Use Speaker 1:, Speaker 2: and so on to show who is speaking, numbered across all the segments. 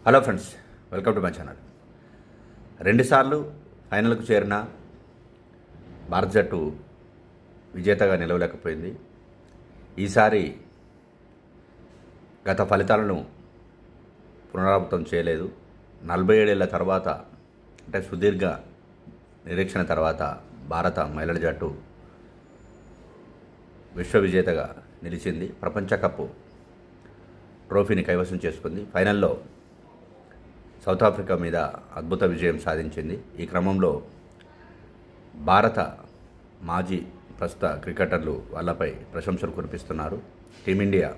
Speaker 1: Hello friends, welcome to my channel. రెండుసార్లు ఫైనల్కు చేరిన భారత జట్టు విజేతగా నిలవలేకపోయింది. ఈసారి గత ఫలితాలను పునరావృతం చేయలేదు. 47 ఏళ్ల తర్వాత, అంటే సుదీర్ఘ నిరీక్షణ తర్వాత భారత మహిళల జట్టు విశ్వ విజేతగా నిలిచింది. ప్రపంచ కప్ ట్రోఫీని కైవసం చేసుకుంది. ఫైనల్లో సౌత్ ఆఫ్రికా మీద అద్భుత విజయం సాధించింది. ఈ క్రమంలో భారత మాజీ ప్రస్తుత క్రికెటర్లు వాళ్ళపై ప్రశంసలు కురిపిస్తున్నారు. టీమిండియా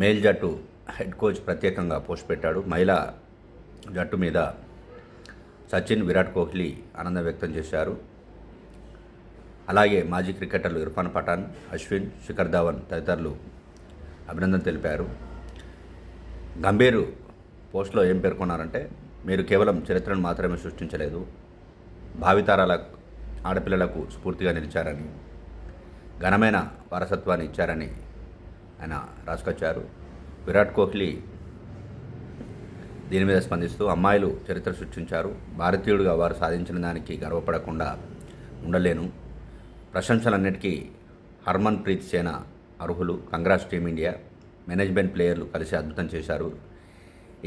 Speaker 1: మేల్ జట్టు హెడ్ కోచ్ ప్రత్యేకంగా పోస్ట్ పెట్టాడు. మహిళా జట్టు మీద సచిన్, విరాట్ కోహ్లీ ఆనందం వ్యక్తం చేశారు. అలాగే మాజీ క్రికెటర్లు ఇర్ఫాన్ పఠాన్, అశ్విన్, శిఖర్ ధవన్ తదితరులు అభినందన తెలిపారు. గంభీర్ పోస్ట్లో ఏం పేర్కొన్నారంటే, మీరు కేవలం చరిత్రను మాత్రమే సృష్టించలేదు, భావితరాల ఆడపిల్లలకు స్ఫూర్తిగా నిలిచారని, ఘనమైన వారసత్వాన్ని ఇచ్చారని ఆయన రాసుకొచ్చారు. విరాట్ కోహ్లీ దీని మీద స్పందిస్తూ, అమ్మాయిలు చరిత్ర సృష్టించారు, భారతీయుడిగా వారు సాధించిన దానికి గర్వపడకుండా ఉండలేను, ప్రశంసలన్నిటికీ హర్మన్ ప్రీత్ సేన అర్హులు, కంగ్రాట్స్ టీమిండియా, మేనేజ్మెంట్ ప్లేయర్లు కలిసి అద్భుతం చేశారు,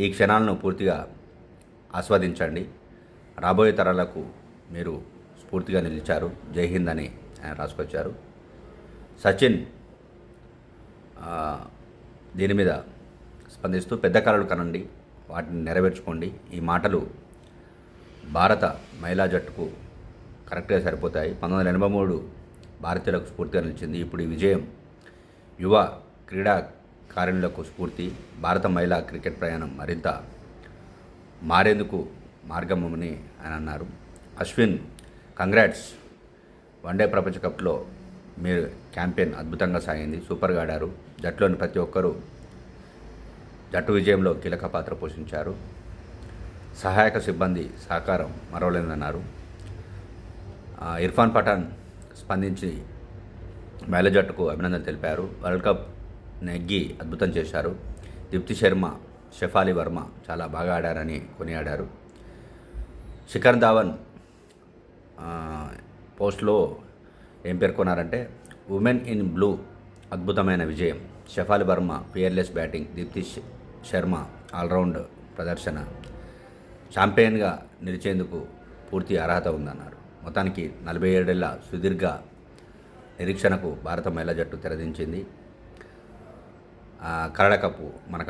Speaker 1: ఈ క్షణాలను పూర్తిగా ఆస్వాదించండి, రాబోయే తరాలకు మీరు స్ఫూర్తిగా నిలిచారు, జై హింద్ అని ఆయన రాసుకొచ్చారు. సచిన్ దీని మీద స్పందిస్తూ, పెద్ద కలలు కనండి, వాటిని నెరవేర్చుకోండి, ఈ మాటలు భారత మహిళా జట్టుకు కరెక్ట్గా సరిపోతాయి. 1983 భారతీయులకు స్ఫూర్తిగా నిలిచింది. ఇప్పుడు ఈ విజయం యువ క్రీడాకారులకు స్ఫూర్తి. భారత మహిళా క్రికెట్ ప్రయాణం మరింత మారేందుకు మార్గమని ఆయన అన్నారు. అశ్విన్, కంగ్రాట్స్, వన్డే ప్రపంచ కప్లో మీరు క్యాంపెయిన్ అద్భుతంగా సాగింది, సూపర్గా ఆడారు, జట్టులోని ప్రతి ఒక్కరూ జట్టు విజయంలో కీలక పాత్ర పోషించారు, సహాయక సిబ్బంది సహకారం మరవలేదన్నారు. ఇర్ఫాన్ పఠాన్ స్పందించి మహిళా జట్టుకు అభినందనలు తెలిపారు. వరల్డ్ కప్ నెగ్గి అద్భుతం చేశారు, దీప్తి శర్మ, షెఫాలి వర్మ చాలా బాగా ఆడారని కొనియాడారు. శిఖర్ ధవన్ పోస్ట్లో ఏం పేర్కొన్నారంటే, ఉమెన్ ఇన్ బ్లూ అద్భుతమైన విజయం, Shafali Verma fearless batting, Deepti Sharma all round ప్రదర్శన, ఛాంపియన్గా నిలిచేందుకు పూర్తి అర్హత ఉందన్నారు. మొత్తానికి 47 ఏళ్ల సుదీర్ఘ నిరీక్షణకు భారత మహిళా జట్టు తెరదించింది. కరడ కప్పు మనకు